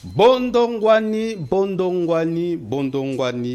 Bondongwani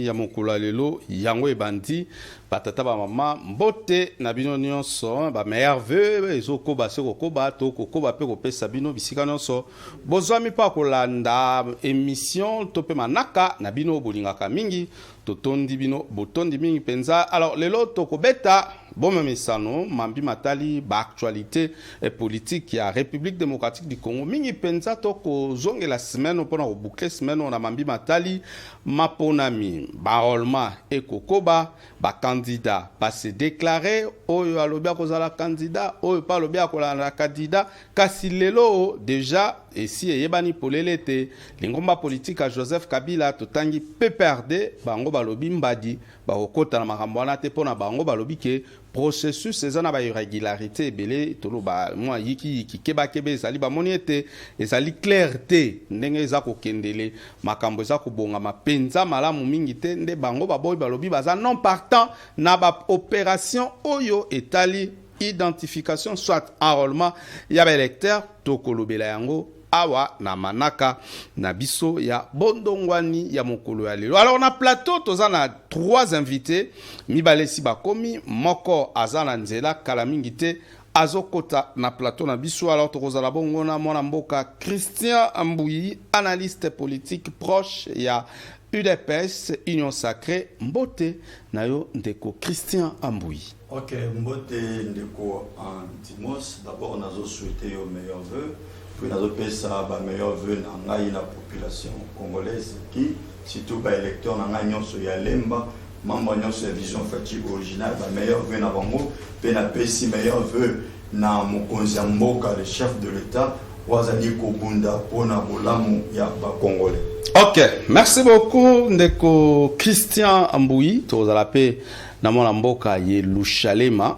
ya mokula lelo yango ebandi batata ba mama mbote na bino nyonso ba meilleur vœu ezoko ba seko koba to kokoba pe kopesa bino bisika nyonso bozwami pa kolanda émission to pe manaka na bino bolingaka mingi totondi bino botondi mingi penza. Alors lelo tokobeta boma mesano mambi matali ba actualité politique ya République démocratique du Congo mingi penza toko zonge la semaine pona ko boucler semaine on a mambi matali maponami barolma et kokoba ba candidat pas se déclarer oyo alobia kozala candidat oyo pa lobia kolala candidat kasi lelo déjà et si yebani polelete lingomba politique à Joseph Kabila totangi PPRD bango balobi mbadi ba okota na makambo wana te pona bango balobi ke processus ezana ba irrégularité belé tolo ba moi yiki keba kebe ezali ba moniete ezali clarté ndenge eza ko kendele makambo eza ko bonga mapenza malamu mingi te nde bango ba boy balobi baza non partant na ba opération oyo etali identification soit enrôlement ya ba électeur to kolobela yango awa na manaka na biso ya bondongwani ya mokolo ya lelo. Alors na plateau toza na trois invités mibale si bakomi moko azana nzela kala mingi te azokota na plateau na biso. Alors tokozala bongo na mwana mboka Christian Ambouyi, analyste politique proche ya UDPS Union Sacrée. Mbote na yo ndeko Christian Ambouyi. Ok, mbote ndeko Antimos, d'abord nazo souhaiter yo meilleur vœu. Puis nous avons ça meilleur vœu dans la population congolaise qui surtout les électeurs dans la nyonso ya lemba membre nyonso ya vision fatigue originale meilleur vœu na bango pe na pesi meilleur vœu na mokonzi mboka le chef de l'état wazali kobunda pona bolamu ya ba congolais. OK, merci beaucoup ndeko Christian Ambouyi tozala pe na mwana mboka Yerusalema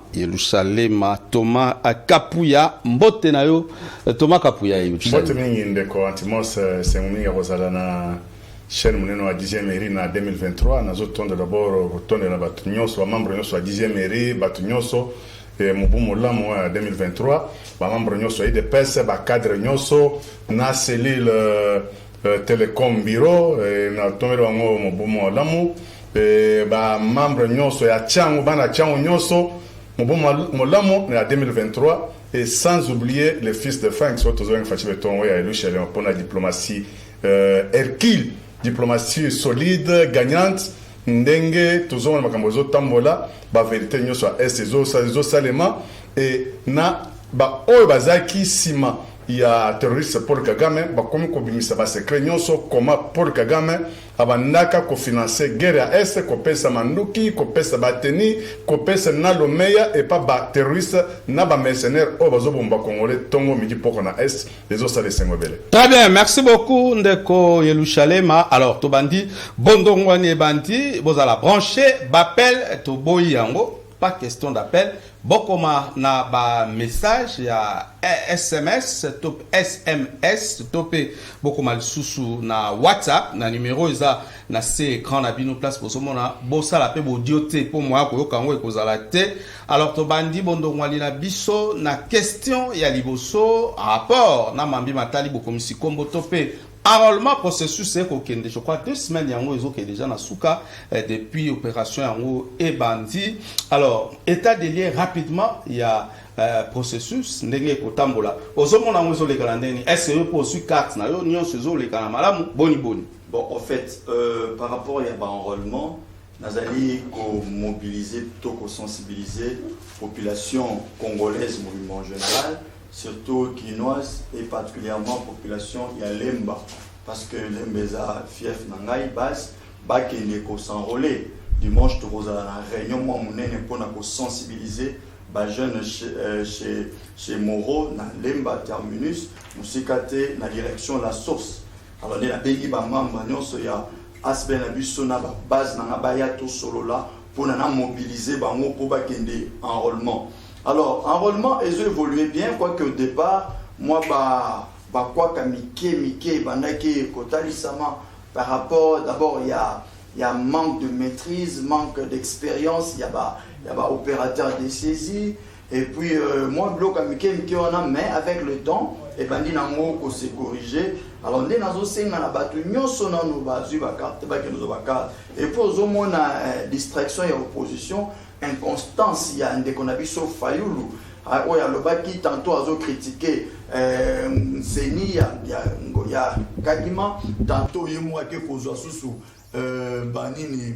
Thomas Kapuya mbote na yo Thomas Kapuya mbote mingi ndeko Antimos sengumingi kozala na chaîne muneno wa 10e mairie na 2023 nazo tonda d'abord kotonda na batu nyonso ba membre nyonso wa 10e mairie batu nyonso mubumu lamu wa 2023 ba membre nyonso ide pesa ba cadre nyonso na cellule Telecom bureau na tomero wango mubumu lamu ba membre nyonso ya changu bana changu nyonso molamu na 2023 et sans oublier les fils de Frank so tozo ngfachi beton ya elusha le pona diplomatie Hercule diplomatie solide gagnante ndenge tozo na makambo zo tambola ba vérité nyonso a zo salema et na ba oyo bazaki sima ya terroriste Paul Kagame bakomi kobimisa ba secret nyonso koma Paul Kagame abandaka ko financer guerre à est ko pesa manduki ko pesa bateni ko pesa na lomeya et pas ba terroriste na ba mercenaires o bazo bomba congolais tongo midi poko na est les autres les sengobele. Très bien, merci beaucoup ndeko Yerusalema. Alors to bandi bondongwani bandi bozala branché bapel to boyi yango pas question d'appel. Bokoma na ba message ya SMS top SMS topé bokoma lisusu na WhatsApp na numéro eza na ce écran na bino place pour somona bosa la pe bodioté pour moi ko yokango ekozala te. Alors to bandi bondongwali na biso na question ya liboso rapport na mambi matali bokomisi kombo topé enrôlement processus c'est kokende je crois 2 semaines yango ezoke déjà na suka depuis opération yango et bandi. Alors état de lieu rapidement il y a processus ndenge kotambola ozomona ngo ezolekana ndeni est-ce que pour su carte na yo nyonso ezolekana malamu boni. Bon en fait par rapport à enrôlement nazali ko mobiliser plutôt ko sensibiliser population congolaise mouvement général surtout quinoise et particulièrement population ya lemba parce que lembeza fief nangai bas bakende ko s'enrôler dimanche tokozala na réunion mo munene pona ko sensibiliser ba jeunes chez Moro na lemba terminus musikate na direction la source. Alors la bengi ba mamba nyonso ya asbe na biso na ba base na baya to solo là pona na mobiliser bango po bakende enrôlement. Alors, enrôlement, ils ont évolué bien, quoique au départ, moi, quoi Mike, Bandaki, Kotalisama, par rapport, d'abord, il y a manque de maîtrise, manque d'expérience, il y a opérateur de saisie, Et puis, moi, bloc à Mickey, on a, mais avec le temps, et ben, on s'est corrigé. Alors, on est dans un battu, nous sommes dans nos bases, et puis, on a distraction et opposition, inconstance, il y a un déconnabi sur Fayoulou. Il y a le bas qui tantôt a critiqué Zeni, il y a Kadima, tantôt il y a moi qui pose sous Banini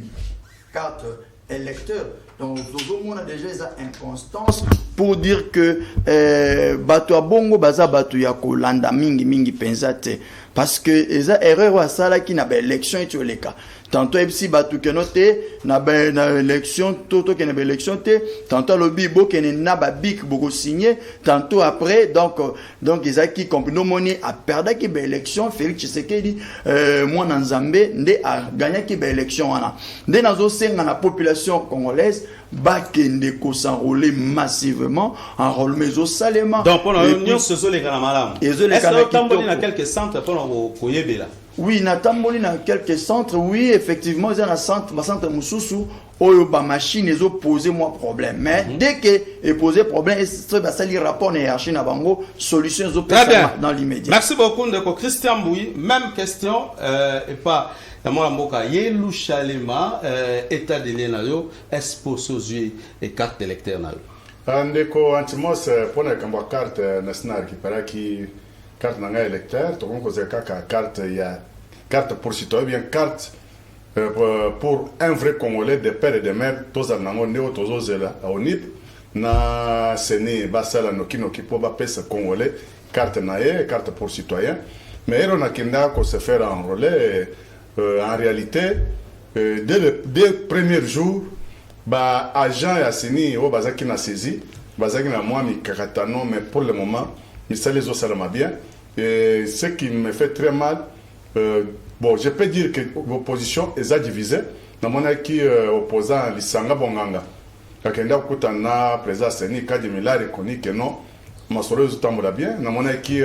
carte électeur. Donc, on a déjà une inconstance pour dire que Bato Bongo Baza Bato Yako Landa Mingi Penzate. Parce que les erreurs à ça qui n'a pas élection et tout les cas. Tantôt si Bato Kenote n'a pas élection, toto qui n'a pas élection, tantôt le bibo qui n'a pas bic beaucoup signé, tantôt après donc ils a qui compris nos monnaies a perdu qui élection, Félix Tshisekedi moi dans Zambé ndé a gagné qui élection wana. Ndé nazo senga la population congolaise bakende ko s'enrôler massivement enrôlement zo salement. Donc pour nous ce les kana malamu. Est-ce que tamboli na quelques centres pour koyebela? Oui, natamboli na quelques centres, oui, effectivement, il y a un centre Moussoussou, où ba machine ils ont posé moi problème. Mais dès que posé problème, ça va salir rapport na hiérarchie na bango, solution dans l'immédiat. Merci beaucoup Ndeko Christian Bouy, même question et pas dans mon mboka Yelou Chalema état de l'enayo expose aux yeux et carte électeur na. Ndeko Antimos pour la carte nationale qui paraît qui carte nanga électeur, tout le monde carte, il y a carte pour citoyen, bien carte pour un vrai Congolais de père et de mère, tous en nango néo, tous aux là, au NIP, na seni basala nokino qui peut pesa Congolais, carte nae, carte pour citoyen, mais on a kinda qu'on se faire enrôler, en réalité, dès le premier jour, bah agent et seni au bazaki na saisi, bazaki na moi mi kakatano, mais pour le moment, mais ça les autres bien. Et ce qui me fait très mal, bon, je peux dire que l'opposition est divisée. Dans mon qui opposant Lisanga Bonganga, quand on a écouté na président Seni Kadimila reconnu que non, ma soeur tambola bien. Dans mon qui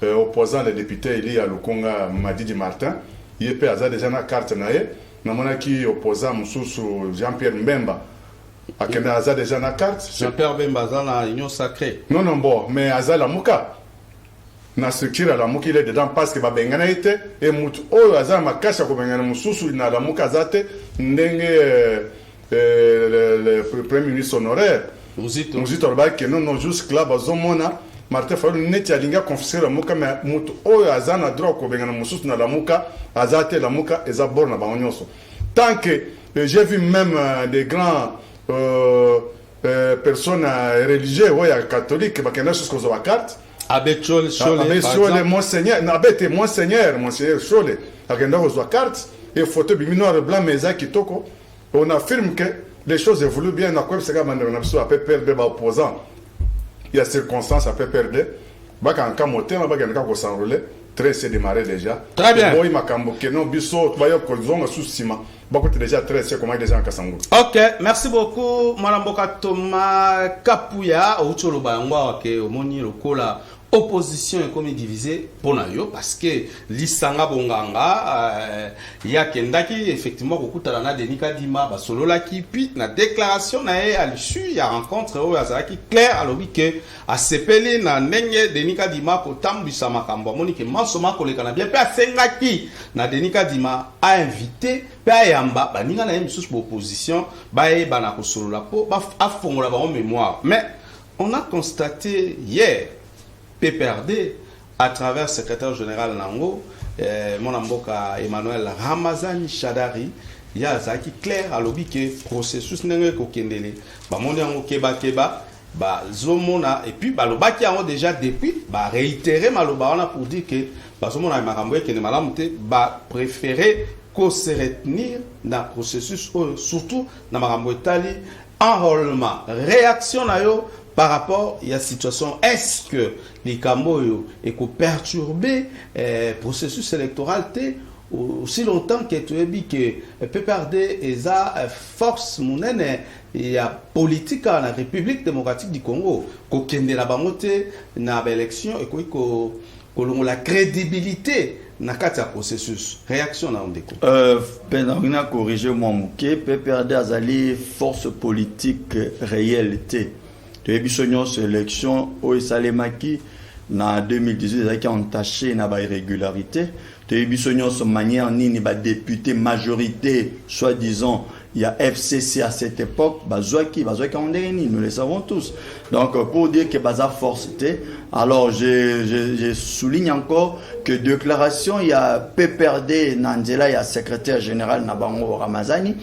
opposant le député Eli Alukonga Madidi Martin, il peut avoir déjà na carte nae. Dans mon qui opposant Moussou Jean-Pierre Mbemba. Akenda Aza déjà na carte. Jean-Pierre Mbemba dans la Union Sacrée. Non, bon, mais Aza la Mouka. Na structure la Mouka il est dedans parce que ba bengana été et mutu o Aza makasha ko bengana mususu na la Mouka zate ndenge le premier ministre honoraire. Muzito Orba que non juste là bazomona Martin Fayulu neti alinga confisquer la Mouka mais mutu o Aza na droit ko bengana mususu na la Mouka azate la Mouka eza borna ba onyoso. Tant que j'ai vu même des grands personnes religieuses, ouais, catholiques, qui ont jusqu'aux cartes. Abbé Chole, Monseigneur Chole, qui ont cartes, et photo noir blanc, mais qui toko. On affirme que les choses évoluent bien. On a perdre opposants. Il y a circonstances à perdre. Bah quand on monte, on va s'enrouler. Très c'est démarré déjà. Très bien. Boy makambo kenon biso bayo kolzonga sous ciment. Beaucoup déjà très c'est comment déjà en Kasango. OK, merci beaucoup Madame Boka Thomas Kapuya au Choloba ngwa ke omoni lokola opposition est comme divisée pour nous parce que l'Isanga Bonganga ya kendaki effectivement kokutana na Denika Dima ba solo la qui puis na déclaration na à l'issue il y a rencontre au Azaki clair alobi que a sepeli na ndenge Denika Dima ko tambisa makambo moni ke mansoma koleka na bien pe asengaki na Denika Dima a invité pe ayamba ba ninga na misus opposition ba e bana ko solo la po ba afongola ba en mémoire mais on a constaté hier PPRD, à travers le secrétaire général Nango, mon amboka Emmanuel Ramazani Chadari, il y a Zaki clair à l'objet que processus n'est pas kendele. Bah mon yango keba, bah zomona et puis bah le baki a déjà depuis bah réitéré maloba pour dire que bah zomona makamboye que ne malamute bah préférer qu'on se retenir dans le processus surtout dans makamboye tali enrôlement réaction na yo. Par rapport à la situation, est-ce que les Camoyo est perturbé le processus électoral aussi longtemps que tu as dit que PPRD est la force monnaie et la politique en la République démocratique du Congo, qu'on la bamote dans l'élection et qu'on la crédibilité dans le processus. Réaction dans le déco. On a corrigé moi, PPRD a une force politique réalité. toyebiso nyonso élection oyo esalemaki na 2018 ezalaki entaché na bairrégularité toyebiso nyonso manière nini badéputé majorité soi-disant il y a FCC à cette époque, nous le savons tous. Donc, pour dire que Baza force était, alors je souligne encore que déclaration, il y a PPRD Nandela, il y a secrétaire général Nabango Ramazani,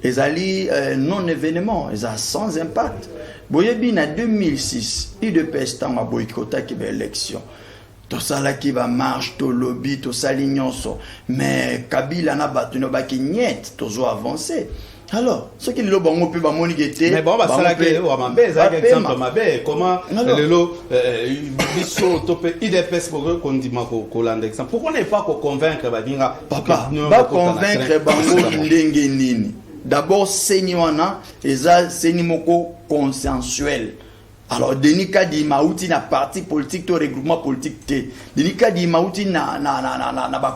ils allaient non-événement, ils ont sans impact. Boyebi, en 2006, IDPS a boycotté l'élection. Tout ça là qui va marche, tout lobby, tout ça l'ignoso. Mais Kabila n'a pas tenu pas qui niet, tout avancé. Alors, ce qui est le bon peu moni était. Mais bon, ça là que exemple mabé comment le biso topé IDPS pour qu'on dit mako kolanda exemple. Pourquoi n'est pas convaincre badinga papa ba convaincre bango ndenge nini. D'abord seniwana eza senimoko consensuel. Alors, Denis Kadi Maouti na parti politique, to regroupement politique te. Denis Kadi Maouti na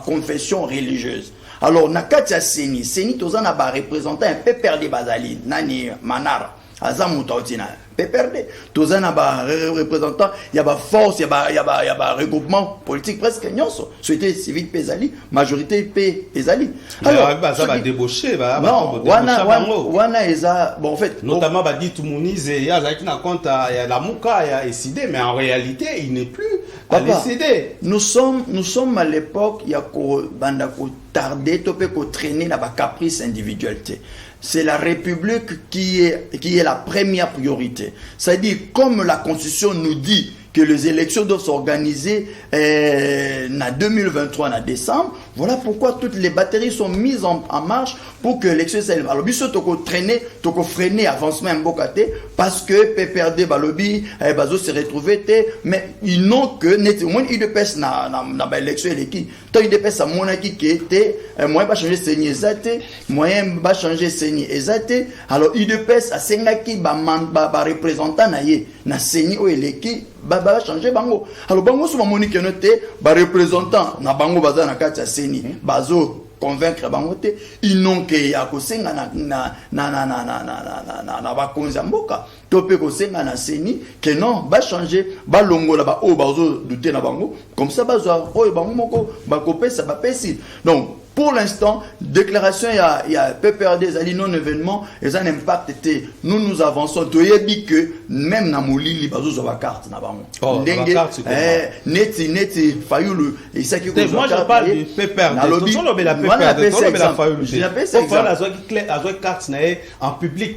confession religieuse. Alors, na katia Seni tozana ba représentant un peu perdu bazali, nani Manara, Azamuta Otina, peu perdu. Tozana ba représentant, il y a ba force, il y a ba regroupement politique presque nyonso. Société civile Pezali, majorité Pezali. Alors, ça va débaucher, non, wana eza, bon en fait, notamment ba dit tout Mounize, il y a na compte il y a la Mouka, il y a décidé, mais en réalité, il n'est plus à décider. Nous sommes à l'époque, il y a ko banda ko tarder, topé ko traîner dans ba caprice individualité. C'est la République qui est la première priorité. C'est-à-dire, comme la Constitution nous dit que les élections doivent s'organiser en 2023, en décembre, voilà pourquoi toutes les batteries sont mises en marche pour que l'élection s'élève. Alors, il faut traîner, freiner l'avancement en Bokate, parce que PPRD, Balobi, Bazo s'est retrouvé, mais ils n'ont que, nettement, ils dépassent dans l'élection, tant ils dépassent à mon acquis qui était, moyen va changer Seigneur Ezate, moyen va changer Seigneur Ezate, alors ils dépassent à Sengaki, représentant na Seigneur Eleki, va changer Bango. Alors, Bango, sur mon que noté, représentant, na Bango Baza na Katia Seni, Bazo, convaincre Bango, ils n'ont que Yakosenga na bakonza mboka. Topé Kosenga na Seni, que non, va changer, va longo là-bas, oh, Bazo, douter na Bango, comme ça, Bazo, oh, Bango Moko, Bakopé, ça va passer. Donc, pour l'instant, déclaration, il y a PPRD, des non-événements, et ça n'impacte. Nous avançons. Tu as dit que même dans mon lit, il y a une carte. Oh, la carte, c'est comment? Neti, Fayoulou. Moi, je parle du PPRD. Je l'appelle ça. La carte en public.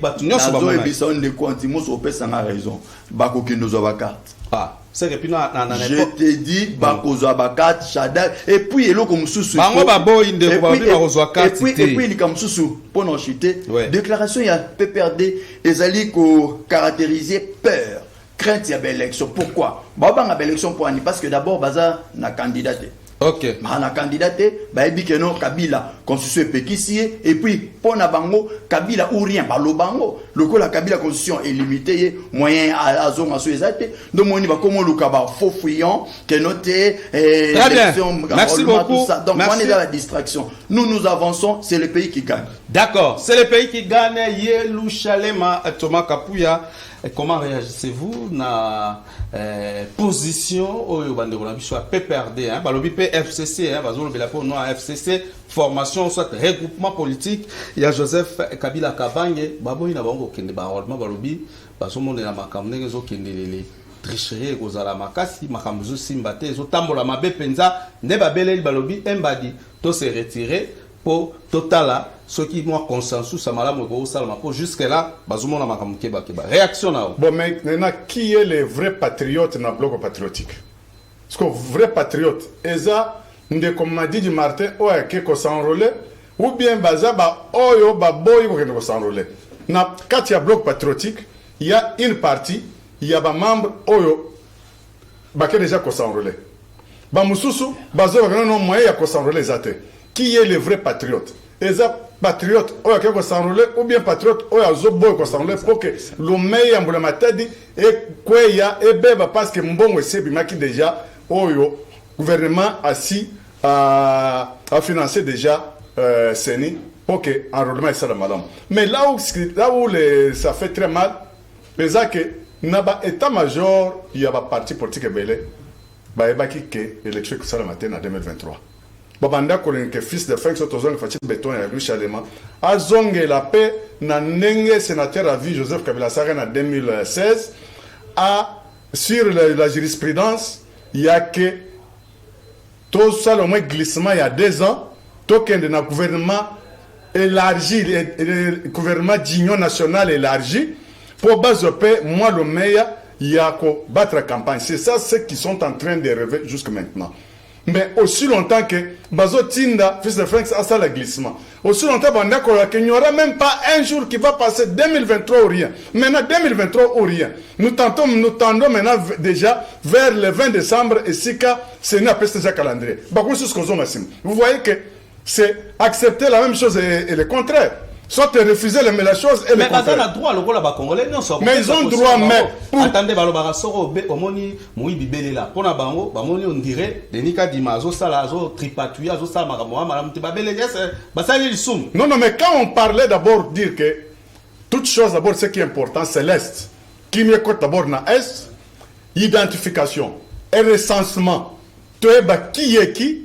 Raison. Bako qui nous a carte. Ah. Je te dis, Bakozo Abakat, Shadak, et puis il y a comme sous-sous. Et puis il y a comme sous-sous. Pour n'en chuter, déclaration, il y a PPRD, les alliés qui caractérisé peur, crainte, il y a belle élection. Pourquoi? Baba a belle élection pour Annie, parce que d'abord, Baza n'a candidaté. Ok. On a candidaté, bah il dit que non, Kabila, constitution péquissier, et puis pour Nabango, Kabila ou rien, bah le Bango, le coup la Kabila constitution est limitée, moyen à zone à souhaiter, donc on y va comme le Kaba faux fouillant, que noté, très bien, merci beaucoup. Donc on est dans la distraction. Nous avançons, c'est le pays qui gagne. D'accord, c'est le pays qui gagne. Yelou Chalema, Thomas Kapouya. Comment réagissez-vous na position au soit PPRD, hein, balobi FCC, hein, bazolo belapo non FCC, formation soit regroupement politique. Il y a Joseph Kabila Kabange, babo ina bango kende ba rollement balobi, basomo na makamne ngezo kende lele tricherie kozala makasi makamzo simbate zo tambola mabe penza ne babele balobi embadi to se retirer pour totala ce qui moi consensus à madame Go Salama pour jusque là bazumo na makambo keba réaction là. Bon maintenant qui est le vrai patriote dans le bloc patriotique? Parce que vrai patriote eza nde comme m'a dit Martin o ke ko s'enrôler ou bien baza ba oyo ba boy ko s'enrôler. Na quand il y a bloc patriotique, il y a une partie, il y a ba membre oyo ba ke déjà ko s'enrôler. Ba mususu bazo ba non moyen ya ko s'enrôler zate. Qui est le vrai patriote? Eza patriote oyo ko s'enrôler ou bien patriote oyo azo boy ko s'enrôler pour que le meilleur mbula matadi et kweya et beba parce que mbongo sebi maki déjà oyo gouvernement assis à financer déjà CENI pour que enrôlement est ça madame. Mais là où ça fait très mal, c'est que na ba état-major il y a ba parti politique belé ba ebaki ke élection que ça le matin en 2023 babanda ko que fils de Frank Sotozong Fati Béton et Louis Chalema azonge la paix na nenge sénateur à vie Joseph Kabila Saren en 2016 a sur la jurisprudence il y a que tout ça le moins glissement il y a 2 ans token de notre gouvernement élargi le gouvernement d'union nationale élargi pour base paix moi le meilleur il y a qu'à battre la campagne. C'est ça ceux qui sont en train de rêver jusque maintenant. Mais aussi longtemps que Bazo Tinda, fils de Frank, a ça le glissement. Aussi longtemps qu'il n'y aura même pas un jour qui va passer 2023 ou rien. Maintenant 2023 ou rien. Nous tendons maintenant déjà vers le 20 décembre et si c'est une appel déjà calendrier. Vous voyez que c'est accepter la même chose et le contraire. Soit refuser la chose et le contraire. Mais ils ont droit, le Congolais, non, mais ils ont droit, mais pour... Attendez, Balobara Soro, Omoni, Moui Belela. Pour Nabango, Bamoni, on dirait, Denika Dimazo, Salazo, Tripatouya, Zo Salamamoa, Madame Tibabele, Basali Lissoum. Non, mais quand on parlait d'abord dire que toute chose, d'abord, ce qui est important, c'est l'Est. Qui me cote d'abord dans l'Est, identification et recensement. Tu es qui est qui,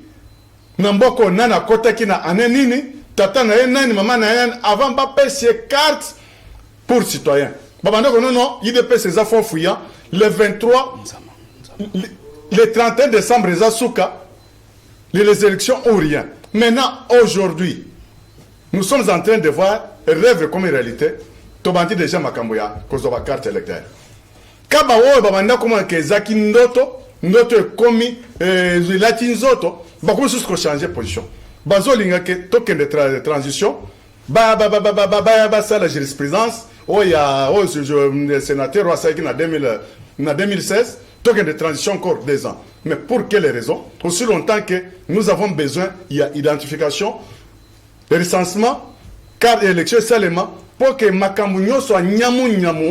Namboko Nana Kota qui na anenini. Tata na yen maman na yen avant pas payer carte pour citoyens. Babando non, IDP ses affaires fouillant le 23 le 31 décembre les élections ont rien. Maintenant aujourd'hui, nous sommes en train de voir rêve comme réalité. Tobandi déjà makamboya cause de la carte électorale. Kabawo babanda comment que zaki ndoto komi latinzoto bakon susco changer position. Bazolinga que token de transition ba ça la jurisprudence il y a le sénateur Roissaki en 2016 token de transition encore 2 ans. Mais pour quelles raisons? Aussi longtemps que nous avons besoin, il y a identification, recensement, carte élection seulement pour que Makamunyo soit nyamu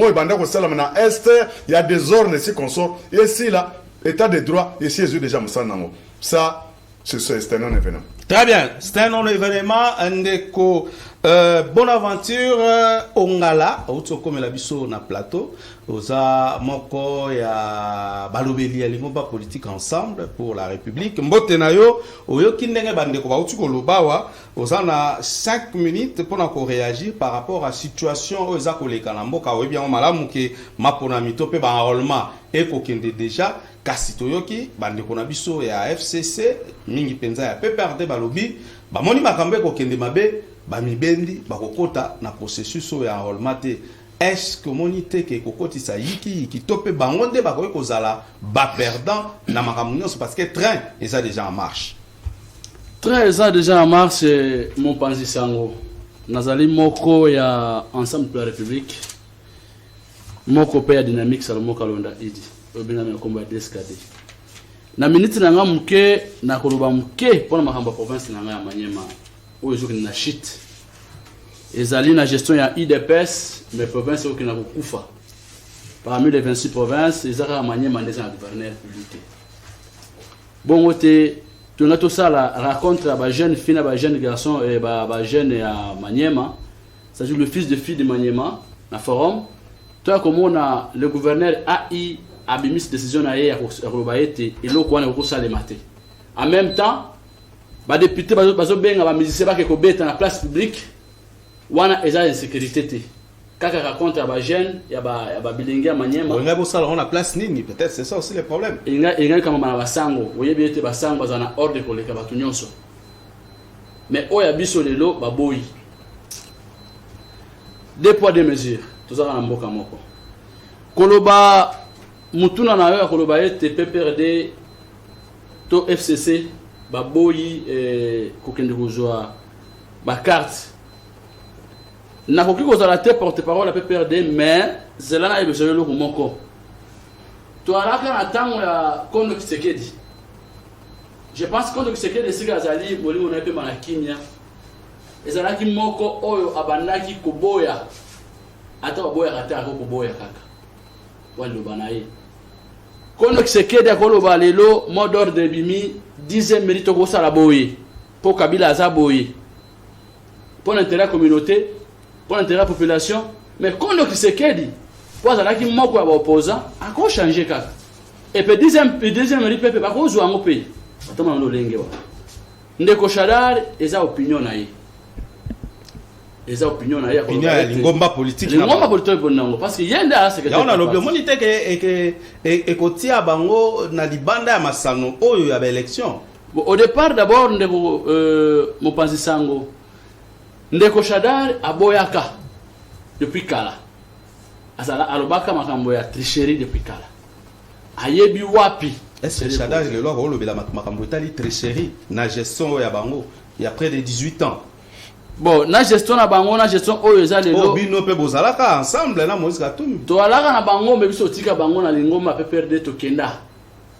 et bandako salamana est, il y a des ordres ici qu'on sort et ici là état de droit ici est déjà musanango. Ça c'est un événement. Très bien, c'est un événement, un écho. Bonaventure Ongala, comme la biso na plateau, oza moko ya balobeli alingoba politique ensemble pour la République. Mbote na yo, oyo kindenge bande ko bauti ko lobawa, oza na 5 minutes pour na ko réagir par rapport à situation oza ko leka na mboka oyebi ya malamu ke mapona mitope ba enrôlement et ko kende déjà kasi toyoki bande ko na biso ya FCC mingi penza ya PPRD balobi ba moni makambe ko kende mabe bamibendi bakokota na processus ya enrôlement te. Est-ce que monite ke kokoti sa yiki tope bangonde bakoki kozala ba perdant na makambo parce que train est déjà en marche. Train est déjà en marche mon panzi sango. Nazali moko ya ensemble pour la République. Moko pe ya dynamique Salomo Kalonda idi. Obina na komba DSKD. Na minute na ngamuke na koloba muke pona makambo province na ngaya Manyema. Aujourd'hui na shit ezali na gestion ya IDPS mais province qui na kufa parmi les 26 provinces ezaka Manyema ndeza na gouverneur public bongo te tuna to sala rencontre ba jeune fille ba jeune garçon et ba jeune ya Manyema ça joue le fils de fille de Manyema na forum toi comme on a le gouverneur AI abimis décision na ya robaete eloko wana ko sala maté en même temps ba député bazo benga ba musicien ba ke ko beta na place publique wana eza insécurité te kaka raconte ba jeune ya ba bilinga Manyema on a beau ça on a place nini peut-être c'est ça aussi le problème inga kama na basango oyebi ete basango bazana ordre ko leka batu nyonso mais oya biso lelo baboyi deux poids deux mesures tozaka na mboka moko koloba mutuna na yo koloba ete PPRD to FCC baboyi kokende kozwa ba carte na koki kozala te porte-parole à PPRD mais zela na ebeselo loko moko to alaka na tango ya Kondo Kisekedi. Je pense que Kondo Kisekedi sika azali bolingo na pe manakinya ezalaki moko oyo abandaki koboya ata baboya kata ko koboya kaka walo banaye Kondo Kisekedi akoloba lelo mot d'ordre de bimi 10e mérite ko sala boye pour Kabila azaboye pour l'intérêt de la communauté, pour l'intérêt de la population, mais Kondo Kisekedi po azalaki moko ya baopposant akochange kaka epe deuxième mairie pepe bakozwa yango mpe atama na lolenge wana ndeko Shadari eza opinion na ye opinion ya lingomba politique bonango parce que yende a secrétaire ya on a lobi moni te ke ekotia bango na libanda ya masano oyo ya ba élection. Au départ d'abord ndeko mopanzi sango ndeko Shadari aboyaka depuis kala azala alobaka makambo ya tricherie depuis kala ayebi wapi est-ce que Shadari le loi olobela makambo etali tricherie na gestion ya bango il y a près de 18 ans. Bon, na gestion na bango na gestion oyo eza lelo bino pe bozalaka ensemble na Moïse Katumbi to alaka na bango me biso tika bango na lingomba pe perdre to kenda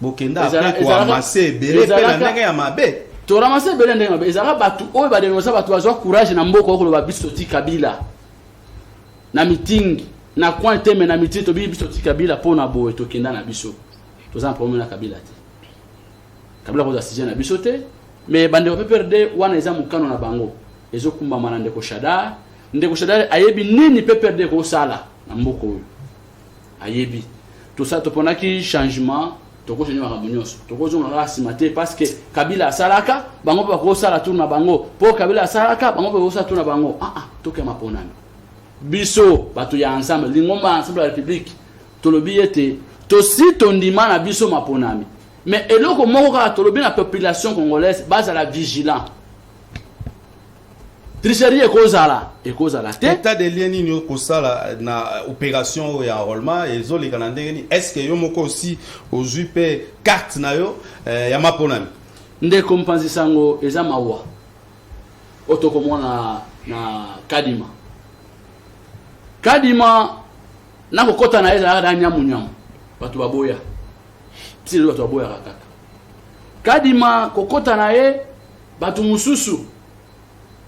bokenda après ko amasser belé pe na ndenge ya mabe to ramasser belé ndenge mabe ezala batu oyo ba dénoncer batu bazwa courage na mboko ko ba biso tika bila na meeting na coin teme na meeting to biso tika bila pona boye to kenda na biso to za problème na kabila te kabila ko za sije na biso te mais bande pe perdre wana eza mukano na bango ezokumba mana ndeko Shadari ayebi nini pe perdre ko sala na mboko oyo ayebi tout ça to ponaki changement to ko changer makambo nyonso to ko zonga la simate parce que kabila asalaka bango ba ko sala tourna bango po kabila asalaka bango ba ko sala tourna bango to ke maponami biso batu ya ensemble lingomba ensemble la république to lobiete to si to ndima na biso maponami mais eloko moko ka to lobi na population congolaise base la vigilant. Tricherie ekozala te état de lien nini kosala na opération ya enrôlement ezoleka na ndenge ni est-ce que yo moko aussi ozwi pe carte na yo ya maponami ndeko mpanzi sango eza mawa otokomona na Kadima na kokota na eza da nyamu batu baboya psilo batu baboya kaka Kadima kokota na ye batu mususu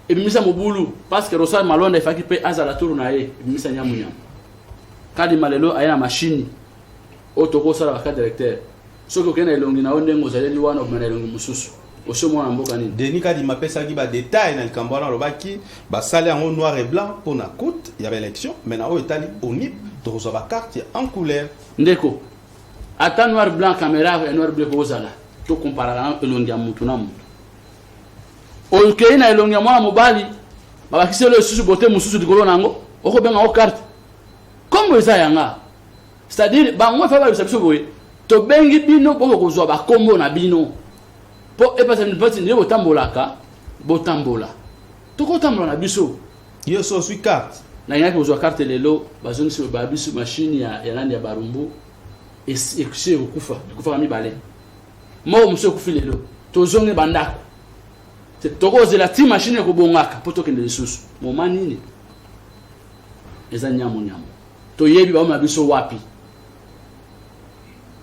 ebimisa mobulu parce que Rosa Malonda ifaki pe azala turu na ye ebimisa nyamu Kadima lelo aya na machine otoko sala ka directeur soki okena elongi na onde ngozaleli wana obana elongi mususu osomona mboka ni Denis Kadima pesa ki ba détail na likambo na lobaki ba sale en noir et blanc pour na coûte il y avait élection mais na o etali onip to ba carte en couleur ndeko ata noir blanc caméra et noir bleu kozala to comparer elongi ya mutu na mutu okei na elongi ya mwana mobali babakisi le susu bote mususu dikolo nango okobenga o carte comme eza yanga c'est-à-dire bango fa ba biso boye to bengi bino boko kozwa ba kombo na bino po e pasa ni pati ni botambola to ko tambola na biso yo so sui carte na yaki kozwa carte lelo bazongi so ba biso machine ya nandi ya barumbu et c'est kufa kami bale mo muso kufi lelo to zonge bandako tokozela ti machine ekobongaka po tokende lisusu moma nini eza nyamu toyebi baoma biso wapi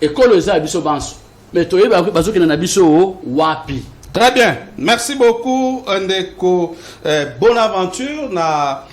ekolo eza biso banso mais toyebi bazokende na biso wapi. Très bien, merci beaucoup ndeko bonne aventure na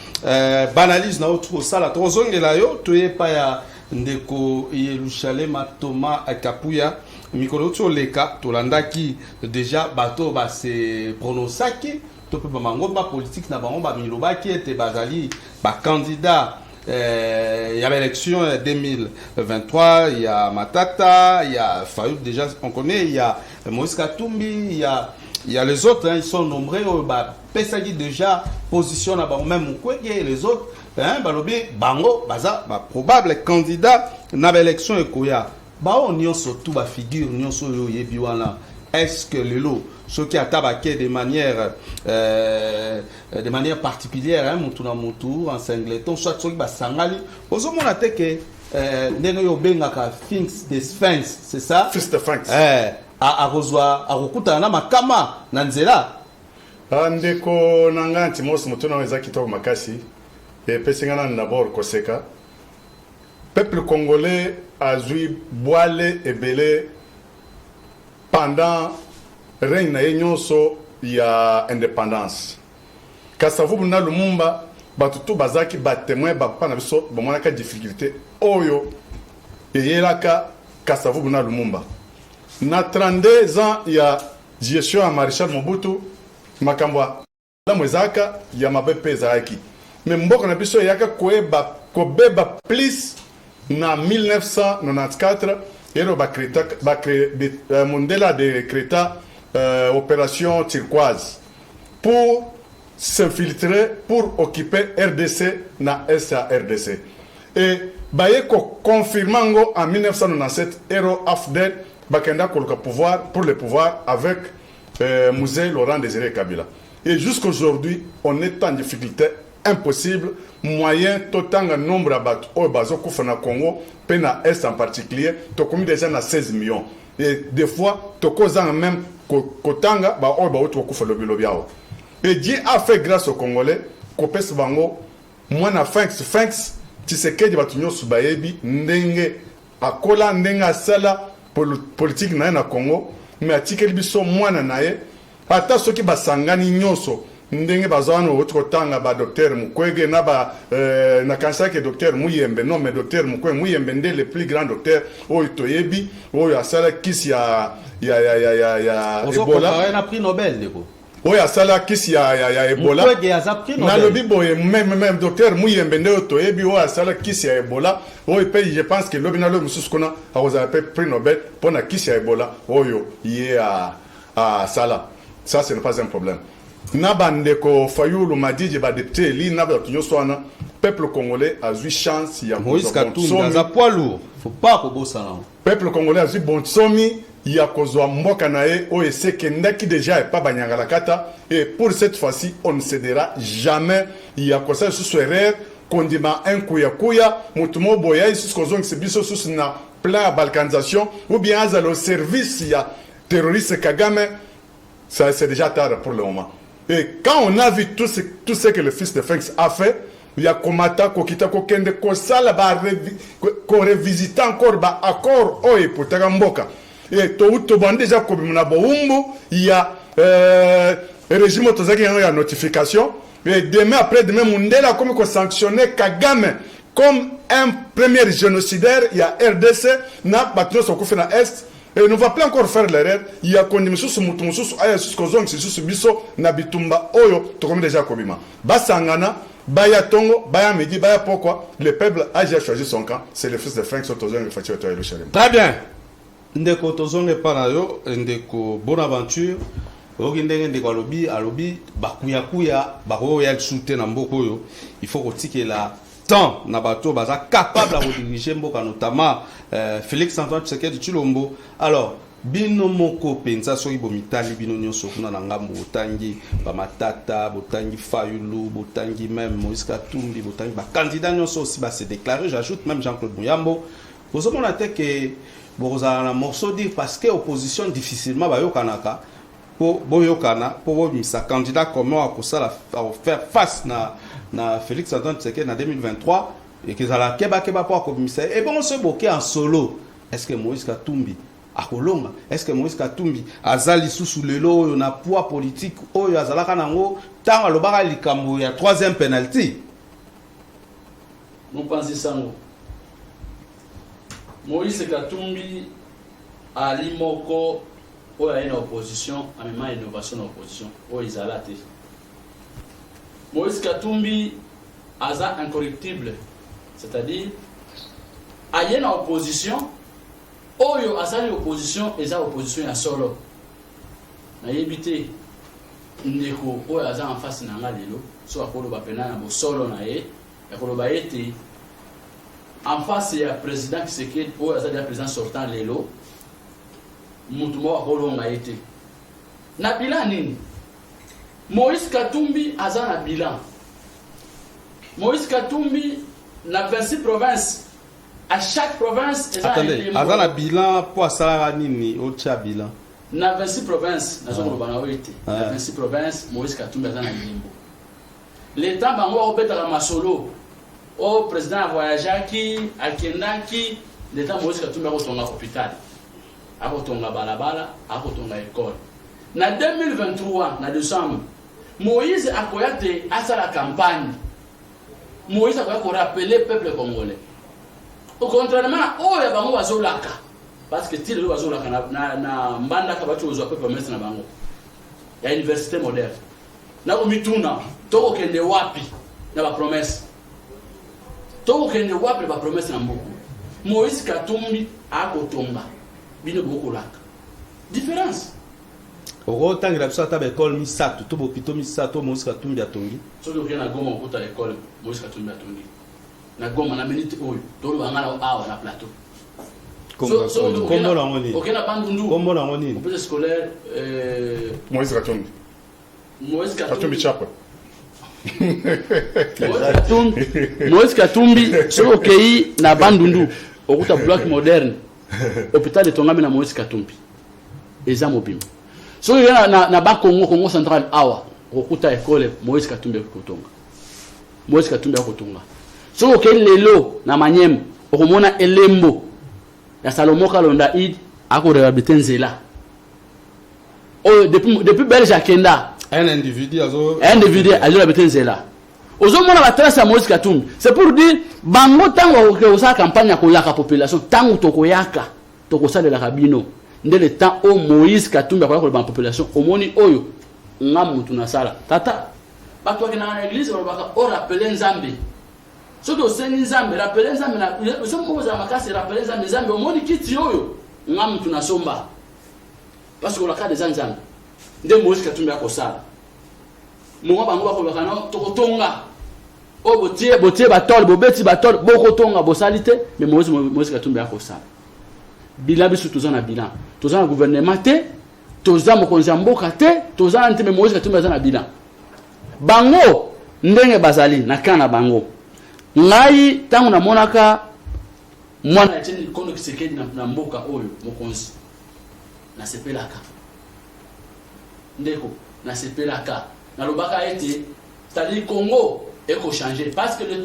banalise na autre sala tozongela yo toyepa ya ndeko Yerusalema Thomas Kapuya mikolo toleka tolandaki déjà bato ba se pronosaki to pe mangomba politique na bango ba milobaki ete bazali ba candidat il y a l'élection 2023, il y a Matata, il y a Fayouk déjà on connaît, il y a Moïse Katumbi, il y a les autres, hein, ils sont nombreux, bah Pesagi déjà positionne à bango même Mukwege, les autres, hein, balobi bango baza ba probable candidat na l'élection ekoya. Ba on y surtout ba figure nyonso yo yebi wana. Est-ce que le lot ce qui a tabaqué de manière particulière hein mutuna mutu en singleton soit ce qui ba sangali ozomona te que ndenge yo bengaka Sphinx de Sphinx c'est ça Fils de Sphinx a rozwa a rokuta na makama na nzela ndeko nanga ntimos mutuna weza kitoko makasi et pesingana d'abord koseka peuple congolais a joué boile et belé pendant règne na nyonso ya indépendance Kasavubu na Lumumba batutu bazaki ba témoin ba pa na biso ba mona ka difficulté oyo eyelaka Kasavubu na Lumumba na 32 ans ya gestion ya Maréchal Mobutu makambwa la mwezaka ya mabepe ezalaki mais mboka na biso yaka koeba plus na 1994 ero Mandela décréta opération turquoise pour s'infiltrer pour occuper RDC na est à RDC et bayeko confirmango en 1997 ero AFDEL bakenda koluka pouvoir pour le pouvoir avec Mouzé Laurent Désiré Kabila et jusqu'aujourd'hui on est en difficulté impossible moyen totanga nombre à bat au bazo kufana Congo pena est en particulier to commis déjà na 16 millions et des fois to kozanga même kotanga ba o ba auto kufa lobi lobiao et Dieu a fait grâce aux Congolais kopes bango mwana Fanks Tshisekedi batunyo subayebi ndenge akola ndenga sala politique na Congo mais atikeli biso mwana naye ata soki basangani nyoso ndenge bazana ototanga ba docteur Mukwege na ba na kansa ke docteur Muyembe non mais docteur Mukwege Muyembe ndé le plus grand docteur oyo toyebi oyo asala kisi ya Ebola na prix Nobel deko oyo asala kisi ya Ebola Mukwege aza prix Nobel na lobi boye même docteur Muyembe ndé toyebi oyo asala kisi ya Ebola oyo pe je pense que lobi na lo mususu kona akozala pe prix Nobel pona kisi ya Ebola oyo ye a sala ça ce n'est pas un problème. Nabandeko Fayulu Madiji ba député li na ba tunyoswana peuple congolais a eu chance ya Moïse Katumbi za poids lourd faut pas ko bosana peuple congolais a eu bon somi ya kozwa mboka nae o eseke ndaki déjà pas banyangala kata et pour cette fois-ci on ne cédera jamais ya kosa sous erreur kondima un kuya mutumo boya sous kozong sebiso sous na plan balkanisation ou bien azalo service ya terroriste Kagame ça c'est déjà tard pour le moment. Et quand on a vu tout ce que le fils de Fanks a fait, il y a Komata, Kokita, Kokende, Kosala, qu'on revisite encore l'accord Oye pour Tagamboka. Et tout le déjà comme il y a le régime Tozaki qui a notification. Et demain, après-demain, Mundela comme qu'on sanctionné Kagame comme un premier génocidaire. Il y a RDC, n'a pas de ce na Est. Et on ne va pas encore faire l'erreur. Il y a qu'on dit sous mouton sous aya sous kozong sous biso na bitumba oyo to comme déjà kobima. Basangana baya tongo baya midi baya pourquoi le peuple a déjà choisi son camp. C'est le fils de Frank Sotozong le fatio to Yerusalem. Très bien. Ndeko tozonge para yo ndeko bonne aventure. Oki ndenge ndeko alobi bakuya bako ya soute na mboko yo. Il faut que la temps na bato baza capable de diriger mboka notamment Félix Antoine Tshisekedi Tshilombo. Alors bino moko penza soki bomitali bino nyonso kuna na ngambo botangi ba matata botangi Fayulu botangi même Moïse Katumbi botangi ba candidat nyonso aussi ba se déclarer, j'ajoute même Jean-Claude Muyambo. Vous avez noté que boza na morceau dire parce que opposition difficilement ba yokanaka pour boyokana pour sa candidat comment à faire face na Félix Antoine Tshisekedi en 2023 et que ça la keba pour commissaire et bon se boquer en solo. Est-ce que Moïse Katumbi a Kolonga, est-ce que Moïse Katumbi azali sous lelo na poids politique oyo azalaka nango tanga lobaka likambo ya troisième penalty? Nous pensons ça. Moïse Katumbi a limoko oyo a une opposition, a même une innovation d'opposition oyo izalate. Moïse Katumbi aza incorruptible, c'est-à-dire a une opposition oyo azali opposition eza opposition ya solo na yebite ndeko oyo aza en face na nga lelo so akoloba pena na bo solo na ye akoloba ete en face ya président Tshisekedi oyo azali ya président sortant lelo mutu mo akolonga ete na bilan nini Moïse Katumbi aza na bilan. Moïse Katumbi na 26 provinces. À chaque province, attendez, aza na bilan pour ça nini ocha bilan. Na 26 provinces, na zone bana oite. Na 26 provinces, Moïse Katumbi aza na limbo. L'état bango obeta la masolo. O président voyageaki, akendaki, l'état Moïse Katumbi akotonga hôpital. Akotonga balabala, akotonga école. Na 2023, na décembre, Moïse a koyate à la campagne. Moïse a rappelé le peuple congolais. Au contrairement à oh ya bango bazolaka parce que tile bazolaka na mbanda ka batu ozo peuple mettre na bango. Ya université moderne. Na umituna toko kende wapi na ba promesse. Toko kende wapi ba promesse na mbuku. Moïse Katumbi a kotonga bino bokolaka différence okotangira biso ata baekole misato to bokito misato Moïse Katumbi atongi soki okei na Goma okota ekole Moïse Katumbi atongi na Goma na minute oyo tolobanga na awa na plateau kombo nango nini okei na Bandundu kombo nango nini complexe scolaire Moïse Katumbi Chapa Moïse Katumbi soki okei na Bandundu okuta bloc moderne hôpital de Tongami na Moïse Katumbi eza mobimba soki na Congo central awa okuta ekole Moïse Katumbi akotonga Moïse Katumbi akotonga soki okei lelo na Manyema okomona elembo ya Salomo Kalonda Id akorehabilite nzela oyo depuis Belge akenda un individu azo rehabilite nzela ozomona batrace ya Moïse Katumbi c'est pour dire bango tango okosala campagne ya koyaka population tango tokoyaka tokosalelaka bino nde le temps o Moïse Katumbi akoya koloba na population omoni oyo nga mutu nasala tata bato bakendaka na église balobaka o rappele nzambe soki osengi nzambe rappele nzambe soki moko ozala makasi rappele nzambe omoni kiti oyo nga mutu nasomba parce que olaka deza nzambe nde Moïse Katumbi akosala mongo bango bakolobaka no tokotonga o botie batole bobeti batole bokotonga bosali te mais Moïse Katumbi akosala bilan biso toza na bilan toza na gouvernement te toza mokonzi ya mboka te toza na nteme Moïse Katumbi aza na bilan bango ndenge bazali na kana bango ngai tango namonaka mwana Etienne Kondo Kisekedi na mboka oyo mokonzi nasepelaka ndeko nasepelaka nalobaka ete c'est-à-dire Congo eko changer parce que le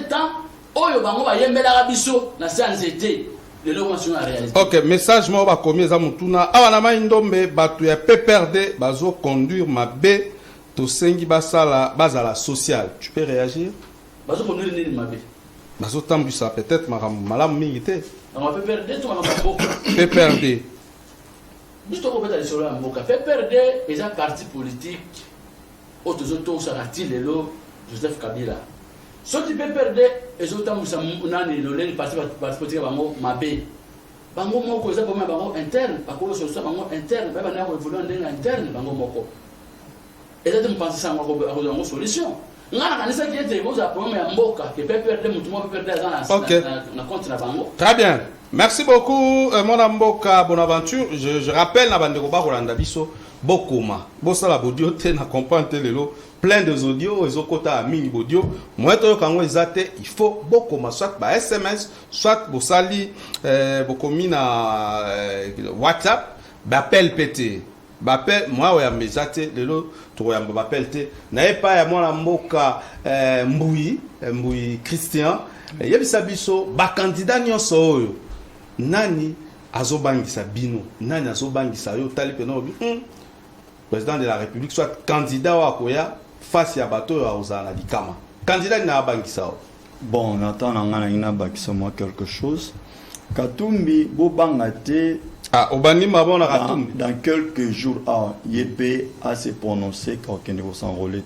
temps oyo bango bayembelaka biso na sa nzete lelo monsuna réalité. OK, message mo ba komi eza mutuna awa na mai ndombe bato ya PPRD bazo conduire mabe to sengi basala bazala social. Tu peux réagir? Bazo conduire nini mabe? Bazo tambisa peut-être malam mingi te. Na PPRD to na maboko. PPRD. Bisto ko beta lisolo ya mboka. PPRD eza parti politique otozoto sarati lelo Joseph Kabila. Soki PPRD ezotambusa nani loleni parti politique bango mabe. Bango moko eza problème bango interne, bakolo solution bango interne, ba bana ko évoluer ndenge interne bango moko. Eza te mpenser ça ngoko bango solution. Ngana kanisa ki ete boza problème ya mboka que PPRD mutu mo PPRD azana na compte na bango. Très bien. Merci beaucoup mon amboka Bonaventure. Je rappelle na bandeko ba kolanda biso bokoma. Bosala bodio te na comprendre lelo plein de audios ezokota mingi audio moeto yo kango ezate il faut bokoma soit ba SMS soit bosali bokomi na WhatsApp bapel pété bapel moi ya mezate lelo to ya bapel te na epa ya mwana mboka Mbui Christian yebisa biso ba candidat nyonso oyo nani azobangisa bino nani azobangisa yo tali peno président de la République soit candidat wa koya face à bateau à Ozana Likama. Candidat n'a pas ça. Bon, on attend moi quelque chose. Katumbi Bobangate. Ah, Obani Mabon a Katumbi. Dans quelques jours, Yépé a se prononcé qu'il ne s'enrôler.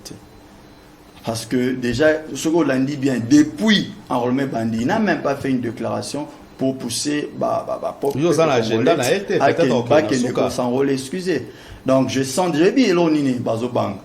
Parce que déjà, ce qu'on l'a dit bien, depuis enrôlement bandit, il n'a même pas fait une déclaration pour pousser l'agenda n'a été peut-être s'enrôler, excusez. Donc je sens déjà bien l'onini Bazobang.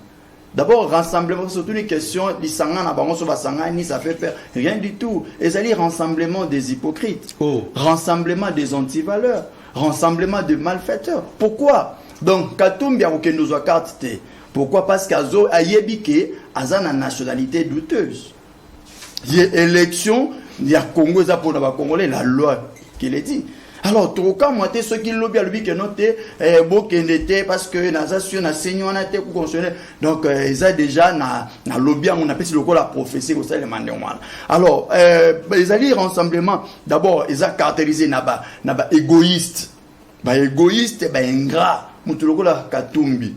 D'abord, rassemblement, surtout une question, ça fait peur. Rien du tout. Et c'est le rassemblement des hypocrites, rassemblement des antivaleurs, rassemblement des malfaiteurs. Pourquoi? Donc, Katumbi a nous a carte. Pourquoi? Parce qu'Azo a yébike, Aza a une nationalité douteuse. Il y a élection, il y a Congo, pour les Congolais, la loi qui l'a dit. Alors, tout cas, moi, ceux qui lobby à lui qui noté, parce que Nazation a saigné en été pour consommer. Donc, ils ont déjà na lobby à mon appel, c'est le la prophétie, vous savez, les alors, ils allaient rassemblement, d'abord, ils ont caractérisé naba égoïste. Égoïste, ingrat. Mutuloko la Katumbi,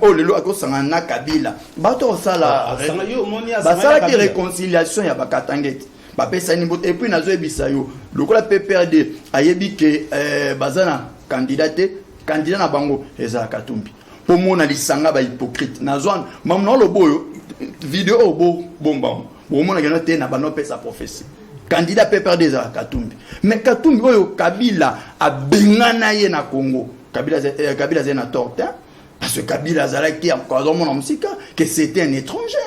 oh lelo akosangana Kabila. Bato sala, basala qui réconciliation ya bakatangeti. Et puis nazo ebisayo lokola PPRD ayebi ke bazana candidat na bango eza Katumbi po mona lisanga ba hypocrite nazo mamno lo boyo vidéo bo bomba bo mona gena te na bano pesa prophétie candidat PPRD ezala Katumbi. Mais Katumbi oyo Kabila a bengana ye na Congo. Kabila zé na torte, hein? Parce que Kabila azalaki encore dans mon musika que c'était un étranger.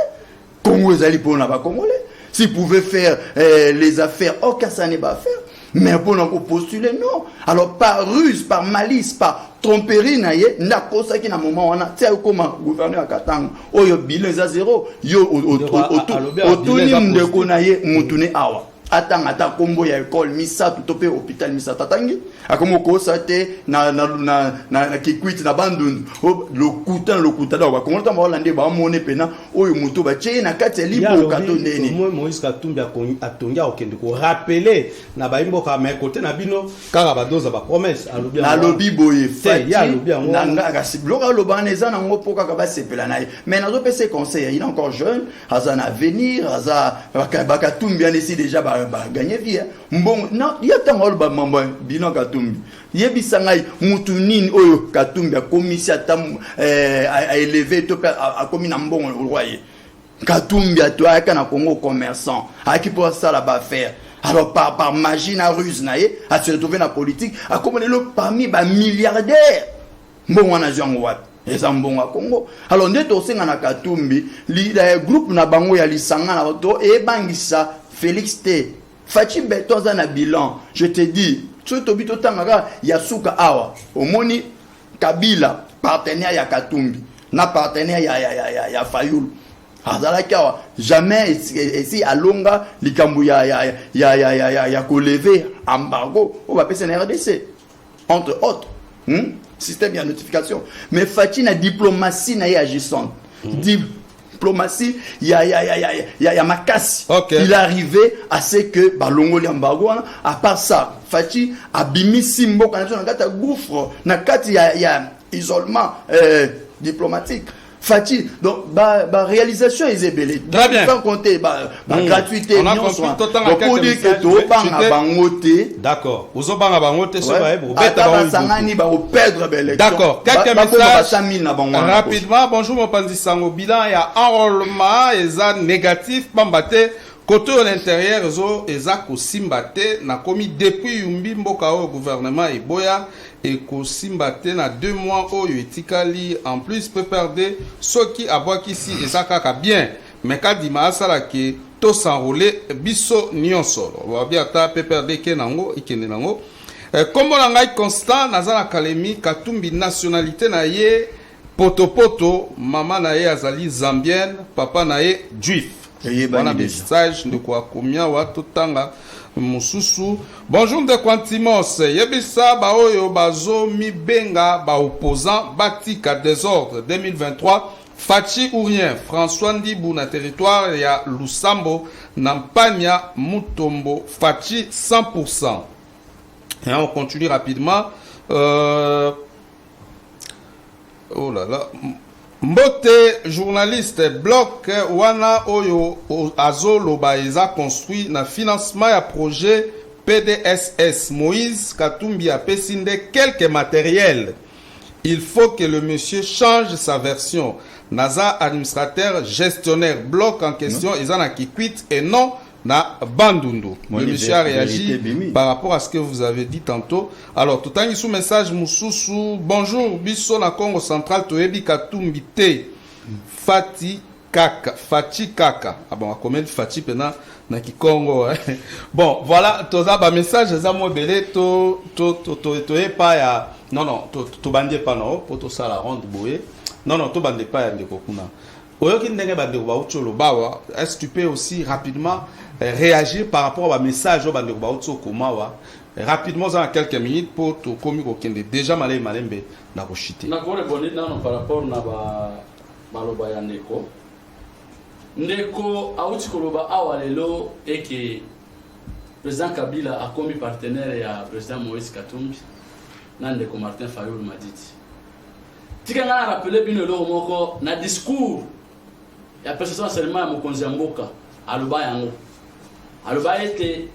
Congo ezali pour na ba Congolais. S'il pouvait faire les affaires, aucun ça n'est pas faire. Mais pour nous postuler, non. Alors, par ruse, par malice, par tromperie, n'a pas qui n'a moment, on a, tu sais, comment gouverneur à Katang, oh, yo, bilan à zéro, yo, autonym de Konaye, Moutoune Awa. Attends, combo ya école, misa, tout au hôpital, misa, tatangi. A comme au sate, na kikwit, na bandun, le coutin, d'or, comment t'as hollandais, bah, mon épena, oh, moutou, bah, tché, na kate libre, katonné. Moi, Moïse Katumbi a tonga au Kende, ko rappeler, na baimbo ka mais côté na bino, karabadoza ba promesse, na lobby boye, fait, ya lobby, na nga, si blora lobaneza, na ngo poka kaba sepela naï. Mais na dope ses conseils, il est encore jeune, Hazan à venir, Hazan, Bakatumbi, bien ici déjà, gagner vie. Bon, non, il y a tant de mambo, bilan Katumbi. Yebisangai mutunini oyo Katumbi a commissaire à élever a commis un bon royer. Katumbi a toi kana Congo commerçant à qui pour ça là-bas faire. Alors par magie na ruse naie a se retrouver dans la politique a comme le parmi ba milliardaires. Bon on a jango wat. Et ça bon à Congo. Alors ndeto senga na Katumbi li groupe na bango ya lisanga na to e bangisa Félix T. Fachi Beto za na bilan. Je te dis Tobito Tangara, Yasuka Awa, Omoni Kabila, partenaire ya Katumbi, na partenaire ya Fayoul. Azalaka jamais ici à Longa, likambu ya lever embargo, on va passer en RDC. Entre autres, système de notification. Mais Fachi na diplomatie na agissante. Diplomatie, il y a Makassi. Okay. Il est arrivé à ce que Balongo Liambago, à part ça, Fachi a bimi Simbo, quand on a gouffre, il y a isolement diplomatique. Fachi, donc, réalisation est belle. Très bien. Sans compter, gratuité, on a compris totalement à quelques messages. D'accord. Vous avez bangote, c'est vrai. D'accord. Quelques messages. Rapidement, bonjour, mon Panzi Sango. Bilan, il y a enrôlement, et négatif, Bambate. Côté à l'intérieur, Ezak Simbate n'a commis depuis Yumbi Mboka au gouvernement et Boya et Simbate n'a 2 mois au Etikali en plus peut perdre ceux qui aboient ici Ezaka bien mais quand Dima Salake to s'enrouler biso nyonso on va bien ta peut perdre Kenango et Kenango comme on a constant Nazan Académie Katumbi nationalité na ye poto maman na ye azali zambienne papa na ye juif. Voilà message de quoi combien wa totanga mususu bonjour de Quantimos yebisa ba oyo bazo mi benga ba opposant batika désordre 2023 Fachi ou rien François Ndibou na territoire ya Lusambo Nampania Mutombo Fachi 100%. Et on continue rapidement oh là là Mbote journaliste bloc wana oyo azolo baeza construit na financement ya projet PDSS Moïse Katumbi a pesinde quelques matériels. Il faut que le monsieur change sa version. Naza administrateur gestionnaire bloc en question ezana kikwit et non na Bandundu. Le monsieur a réagi par rapport à ce que vous avez dit tantôt. Alors, tout en sous message Moussoussou, bonjour, biso na Congo central, toebi Katumbi te, Fati Kaka. Ah bon, combien de Fati pena na ki Congo. Bon, voilà, toza ba message za mo belé to pas ya non, to bandé pas non, pour to ça la ronde boye. Non, to bandé pas ya ndeko kuna. Oyoki ndenge ba ndeko ba utolo bawa, est-ce que tu peux aussi rapidement réagir par rapport au message au bandeko ba utso komawa rapidement dans quelques minutes pour to komi ko kende déjà malé malembe na ko chiter. Na ko répondre non par rapport na baloba ya ndeko. Ndeko auti koloba awalelo et que président Kabila a commis partenaire ya président Moïse Katumbi na ndeko Martin Fayoul Madidi. Tika nga rappeler bino lo moko na discours ya président seulement ya mokonzi mboka aloba yango. Aloba était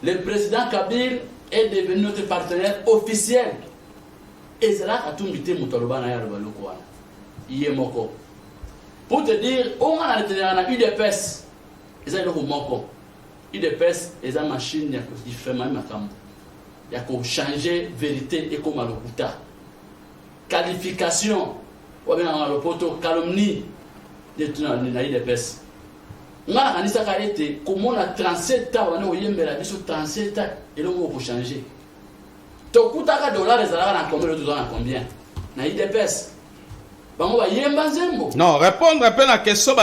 le président Kabila est devenu notre partenaire officiel. Et c'est là Katumbi te mutaloba na ya aloba loko wana. Iye moko. Pour te dire, on a UDPS, ils ont le moko. IDPS est une machine qui fait même makambo. Il y a qu'on changer vérité et comme lokuta. Qualification ou bien dans le poteau calomnie de na IDPS. Ngala kanisa karete comment on a 37 ans on est yembela biso 37 ans et là on va changer. To kutaka dollars ezala na combien de dollars combien na IDPS. Non, répondre un peu à la question,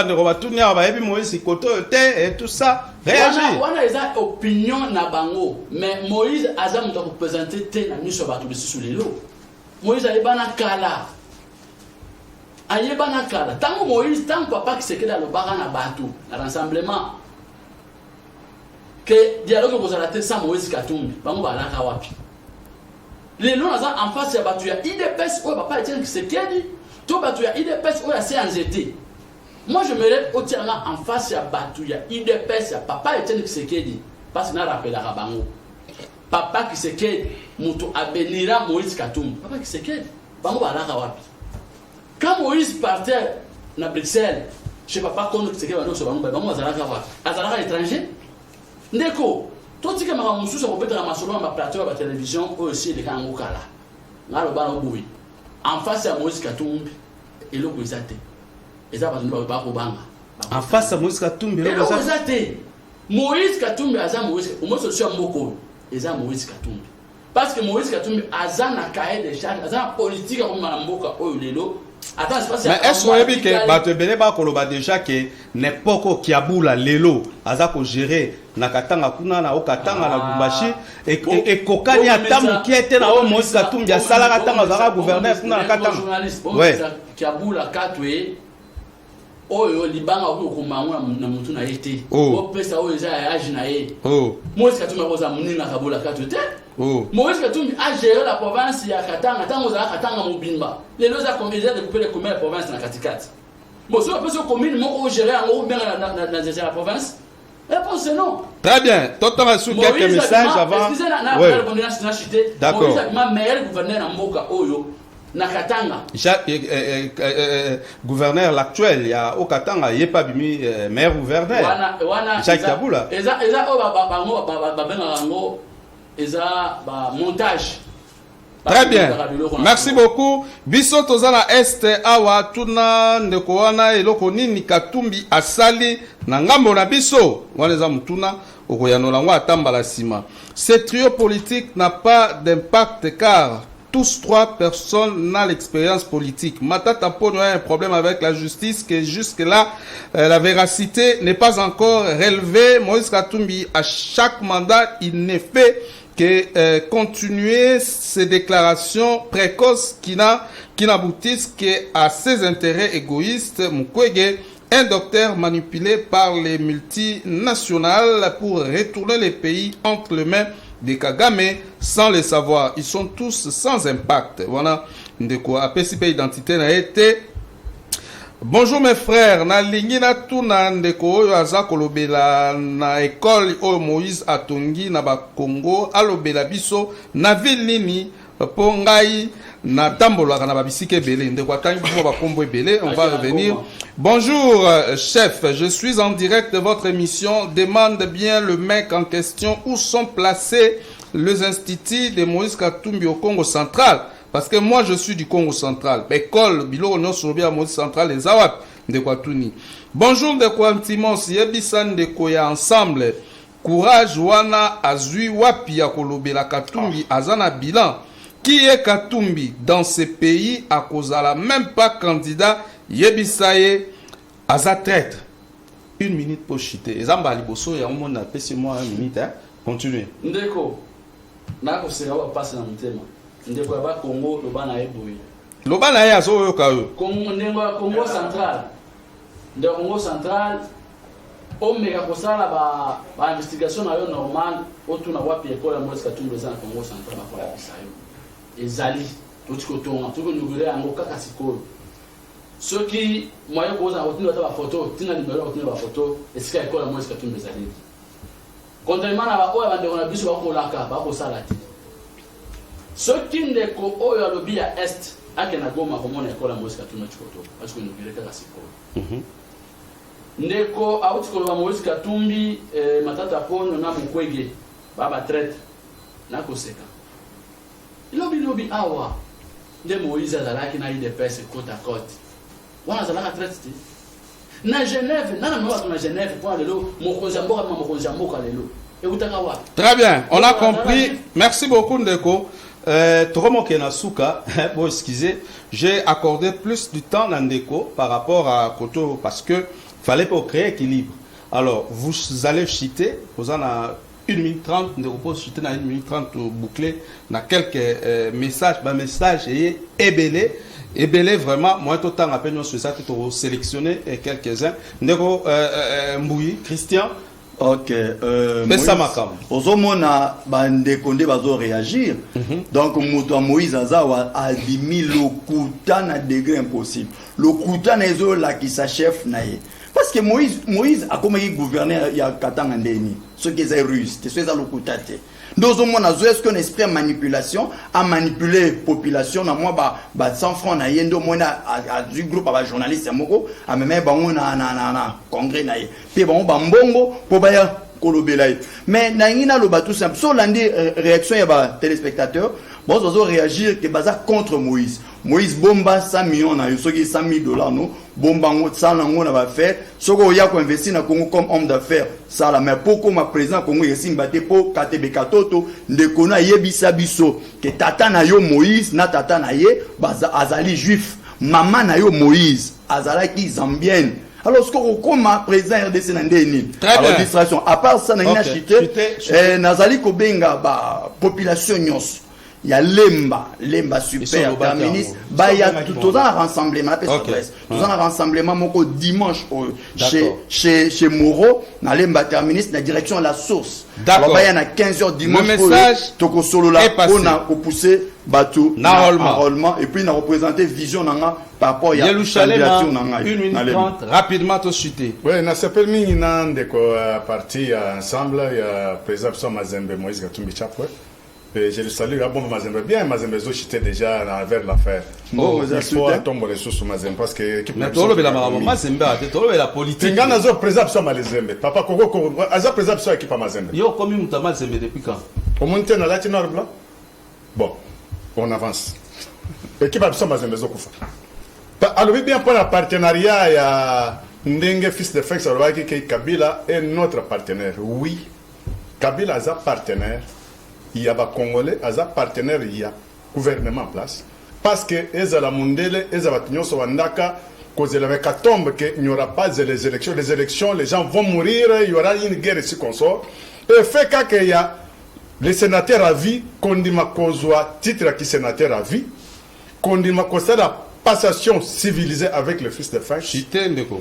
Moïse Koto et tout ça. Réagir. On a une opinion na bango, mais Moïse a représenté na miso ba sous les lots. Moïse a bana kala. Aye bana kala. Tant Moïse, tant papa qui se queda le baran na batu, na rassemblement. Que dialogue vous allez sans Moïse Katumbi, bango ba la kawapi. Les lots en face ya batu ya IDPS ou papa Etienne qui se kedi. Tout Batouya IDPS ou assez en jeté. Moi je me lève au tirana en face à Batouya IDPS, à papa Etienne Kisekedi. Parce qu'il n'a rappelé à Rabango. Papa Kisekedi, Moutou Abenira Moïse Katoum. Papa Kisekedi, Bango Balaka Wapi. Quand Moïse partait à Bruxelles, je ne sais pas comment Kisekedi va nous sur Bango Azalaka Wapi. Azalaka étranger. Ndeko, tout ce qui m'a moussou sur le Ramasolo, ma plateau à la télévision, aussi les Kango Kala. Là le ballon boui. En face à Moïse Katumbi et le Goizate. Et ça va nous pas Obama. En face à Moïse Katumbi et le Goizate. Moïse Katumbi a Moïse, au moins c'est un mot et ça Moïse Katumbi. Parce que Moïse Katumbi a un cahier de charges, a un politique comme Mamboka ou Lelo. Attends, c'est pas ça. Mais est-ce que que ba te bene ba koloba déjà que n'importe qui abula Lelo azako gérer na katanga kuna na okatanga na Lubumbashi et kokani atamu qui était na Moïse Katumbi ya sala katanga zaka gouverneur kuna na katanga. Ouais. Qui abula katwe oyo libanga ko komangwa na mutu na yete. O pesa oyo za age na ye. Moïse Katumbi akoza muninga kabula katwe te. Moïse Katumbi a géré la province ya Katanga, tant aux Katanga Mobimba. Les deux a combien de couper les communes de la province dans Katikat. Bon, si on peut se commune, on géré en haut bien dans la province. Réponse c'est non. Très bien. Toi, tu as su quelques messages avant. Oui. D'accord. Moïse a ma meilleur gouverneur en Moka Oyo. Na Katanga. Gouverneur l'actuel, il y a au Katanga, il n'y a pas bimi maire gouverneur. Jacques Kabula. Eza montage. Très bien. Merci beaucoup. Biso tozana este awa tuna ndeko wana eloko nini Katumbi asali na ngambo na biso. Waneza mutuna okoyanola ngwa atambala sima. Ce trio politique n'a pas d'impact car tous trois personnes n'ont l'expérience politique. Matata Pono a un problème avec la justice que jusque-là, la véracité n'est pas encore relevée. Moïse Katumbi, à chaque mandat, il n'est fait que continuer ces déclarations précoces qui n'aboutissent qu'à ses intérêts égoïstes. Mukwege, un docteur manipulé par les multinationales pour retourner les pays entre les mains des Kagame sans le savoir. Ils sont tous sans impact. Voilà de quoi APCP identité n'a été. Bonjour mes frères, na lingi na tuna ndeko oyo aza kolobela na école oyo Moïse atongi na ba Congo alobela biso na ville nini po ngai na tambolaka na babisike belé ndeko atangi bo ba kombo belé. On va revenir. Bonjour chef, je suis en direct de votre émission. Demande bien le mec en question où sont placés les instituts de Moïse Katumbi au Congo central. Parce que moi, je suis du Congo central. École, Bilo, Nyon, Soubia, Moïse central, les Awap, de Kwatuni. Bonjour, de Kwantimos, Yebisan, de Koya, ensemble. Courage, Wana, Azui, Wapi, Akolobe, la Katumbi, Azana, Bilan. Qui est Katumbi dans ces pays à cause de la même pas candidat, Yebisaye, Aza traître. Une minute pour chiter. Zamba Liboso, il y a un monde à passer moi une minute. Continuez. Ndeko, Nako Serawa passe dans mon thème. Ndeko ba Congo loba na eboyi. Loba na ya zo yo ka yo. Congo central. De Congo central omega kosala ba investigation na yo normal otuna wapi école ya Moïse Katumbi za Congo central ba kola bisayo. Ezali totiko tonga tuko nugure ango kaka sikolo. Ceux qui moyen koza otuna ba photo, tina numéro otuna ba photo, esika école ya Moïse Katumbi ezali. Contrairement à ba oya bande na biso ba kolaka ba kosala ti. Ce qui n'est qu'au lobby à Est, à Kenagoma, comme on est école à Moïse Katumbi Chikoto, parce que nous voulons faire la sécurité. ndeko auti koloba Moïse Katumbi Matata Ponyo na Mukwege baba traite na koseka lobi awa nde Moïse azalaki na IDPS côte à côte wana azalaka traite na Genève na Genève pour lelo mokonzi mboka lelo ekutaka wa. Très bien, on a compris. Merci beaucoup Ndeko. Tokomo Kenasuka, bon excusez, j'ai accordé plus du temps à Ndeko par rapport à Koto parce que fallait pas créer équilibre. Alors, vous allez citer, vous en avez 1 minute 30, Ndeko peut citer dans 1 minute 30 bouclé, dans quelques messages, message et ébélé vraiment, moi tout le temps appelle nous sur ça, tout sélectionner quelques-uns. Ndeko Mbouyi, Christian. Ok. Ozomona bandeko nde bazo réagir. Donc moto Moïse Azawa a dimi lokuta na degré impossible. Lokuta na ezo la qui sa chef na ye. Parce que Moïse a comme gouverneur ya Katanga ndeni. Ce qui est russe, c'est ça lokuta te. Ndozomona zo est-ce qu'un esprit de manipulation a manipulé population na moi ba 100 francs na yendo mona a du groupe ba journaliste moko a même ba na congrès na ye. Pe ba mbongo po ba ya kolobela. Mais na ngina lo ba tout simple. So landi réaction ya ba téléspectateurs, bon zo réagir que baza contre Moïse. Moïse bomba 100 millions na yo soki $100,000 no bomba ngo tsala ngo na ba faire soko ya ko investir na Congo comme homme d'affaires ça la mais pourquoi ma président Congo yesimba te po katebe katoto ndeko na yebisa biso que tata na yo Moïse na tata na ye baza azali juif maman na yo Moïse azalaki zambienne. Alors ce qu'on comme président RDC na ndeni alors distraction à part ça na ina chité nazali ko benga ba population nyos. Il y a Lemba super terministe. Il y a tout un rassemblement. Tout un rassemblement dimanche chez Moreau, dans Lemba terministe, dans la direction de la source. D'accord. Il y a 15h dimanche. Le message est passé. On a poussé Batou enrôlement et puis on a représenté vision par rapport à la candidature. 1 minute 30, rapidement tout suite. Oui, on a s'appelé Minginan de parti ensemble. Il y a président Mazembe Moïse Katumbi Chapwe. Je le salue, bon Mazembe bien, Mazembe j'étais déjà vers l'affaire. Bon, il faut attendre les sources Mazembe parce que mais toi le Mazembe, toi la politique. Tinga nazo président sur Mazembe. Papa Koko aza président sur équipe Mazembe. Yo comme muta Mazembe depuis quand? Au monte na lati nord blanc. Bon, on avance. Équipe sur Mazembe zokufa. Alors bien pour la partenariat il y a Ndenge fils de Fex Alobaki qui Kabila est notre partenaire. Oui. Kabila aza partenaire. Il y a des Congolais, il y a des partenaires, il y a gouvernement en place. Parce que les Alamundele, les Abatignon Wandaka, cause de la tombe qu'il n'y aura pas les élections. Les élections, les gens vont mourir, il y aura une guerre ici qu'on sort. Et fait qu'il y a les sénateurs à vie, qu'on dit ma cause titre qui sénateur à vie, qu'on dit ma cause la passation civilisée avec le fils de Fache.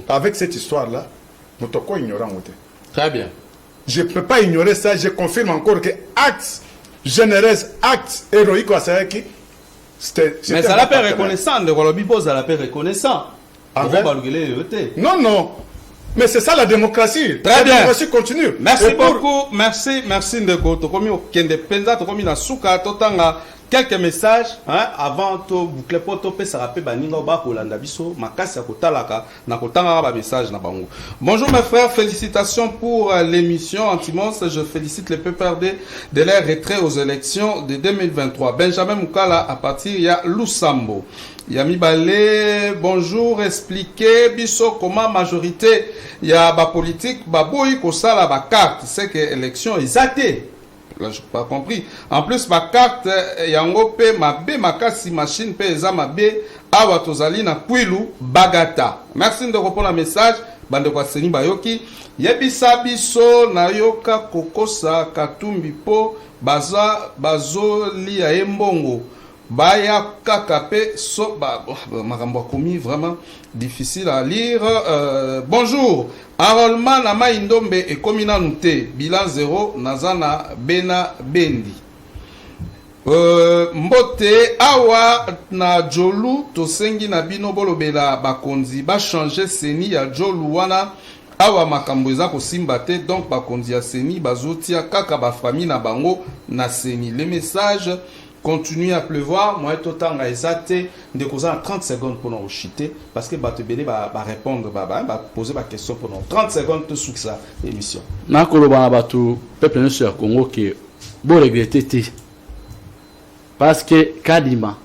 Avec cette histoire-là, nous sommes ignorants. Très bien. Je ne peux pas ignorer ça, je confirme encore que acte généreuse, acte héroïque, mais ça l'a pas reconnaissant, le Walobibo, ça l'a pas reconnaissant. Non, non. Mais c'est ça la démocratie. Très bien. La démocratie continue. Merci beaucoup. Merci Ndeko. Tokomi Okende Penza, Tokomi Nasuka, Totanga. Quelques messages avant de boucler pour topé ça rappelle baninga ba kolanda biso makasi akotalaka na kotanga ba message na bango. Bonjour mes frères, félicitations pour l'émission Anti-Monstre. Je félicite les PPRD de leur retrait aux élections de 2023. Benjamin Mukala à partir ya Lusambo. Yami Balé, bonjour, expliquez biso comment majorité ya ba politique ba boyi ko sala ba carte, c'est que élection est athée. Là, je n'ai pas compris. En plus, ma carte, yango pe ma be makasi machine pe eza ma be awa tozali na Kwilu Bagata. Merci de répondre à message. Bande kwa seni bayoki. Yebisa biso na yoka kokosa Katumbi po bazo lia embongo. Baya kakape so makambo komi vraiment difficile à lire. Bonjour. Enrôlement na Maindombe et Komina Nute, bilan 0, Nazana Bena Bendi. Mbote awa na Jolu tosengi na bino bolobela bakonzi ba changer seni ya Jolu wana awa makambo eza ko simbate donc bakonzi ya seni bazotia kaka ba famille na bango na seni. Les messages continue à pleuvoir, moi tout temps exacté de causer en 30 secondes pour nous chuter parce que bato belé va répondre va poser ma question pour nous 30 secondes tout sur ça émission. Na koloba na bato peuple ne sur Congo que bon regretter parce que Kadima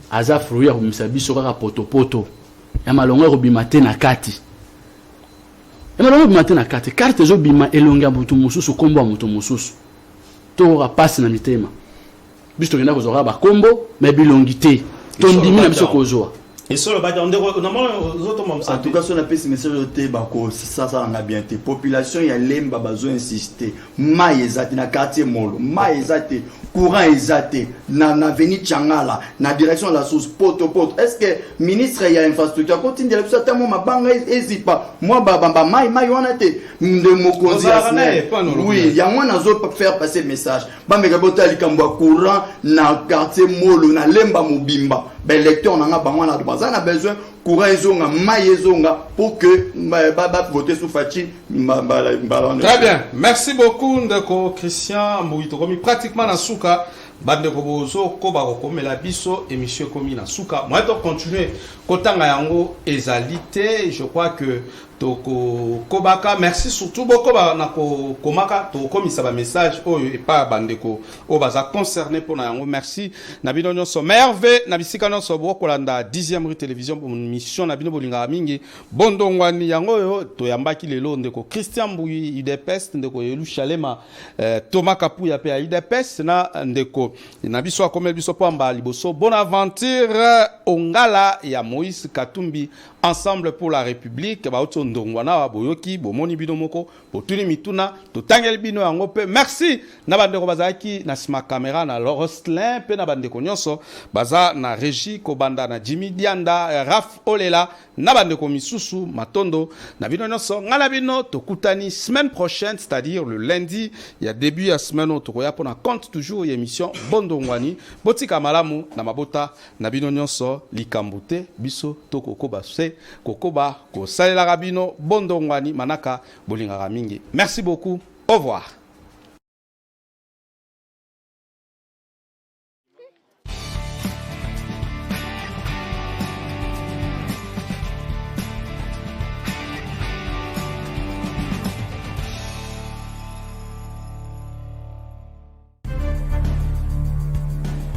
aza fruit ya misabiso kaka poto ya malongo robimate na kati. Ya malongo robimate na kati carte zo bima elonga mutu mususu kombo mutu mususu. To ra passe na mitema. Biso kenda kozora ba kombo mais bilongité. Tondimi na biso kozwa. Et sur le bâtiment, en tout cas, si on a fait ce message, ça on a bien été. Population, il y a l'emba besoin insister. Maïzate, na quartier molo, maïzate, courant exacté, na veni Tchangala, na direction de la source, poto. Est-ce que ministre, il y a infrastructure, continue de ça, tellement ma banque hésite pas. Moi, maï, on a été, de mokonzi oui, il y a moins de faire passer le message. Bah, mais quand courant, na quartier molo, na lemba mobimba, ben lecteur, on a besoin courant ezonga maï ezonga pour que voter sous Fachi. Très bien, merci beaucoup ndeko Christian Mouitokomi pratiquement na suka bande ko bozo ko ba ko mela biso émission komi na suka moi to continuer kotanga yango ezalité je crois que toko kobaka merci surtout beaucoup na ko komaka to komisa ba message o et pas bandeko o baza concerné pour na yango merci na bino nyonso merve na bisika nyonso bo kolanda 10e rue télévision pour mission na bino bolinga mingi bondongwani yango yo to yambaki lelo ndeko Christian Mbuyi UDPS ndeko Yelu Chalema Thomas Kapuya pe UDPS na ndeko na biso akomel biso pamba liboso Bonaventure Ongala ya Moïse Katumbi ensemble pour la République ba ndongwana wa boyoki bomoni bino moko botuni mituna totangeli bino yango pe merci na bandeko bazaki na sima caméra na Roslin pe na bandeko nyonso baza na régie ko banda na Jimmy Dianda Raf Olela na bandeko misusu matondo na bino nyonso ngala bino tokutani semaine prochaine c'est-à-dire le lundi il y a début ya semaine tokoya pona compte toujours émission bondongwani botika malamu na mabota na bino nyonso likambute biso tokokoba se kokoba ko salela rabino bondongwani manaka bolingaka mingi merci beaucoup au revoir.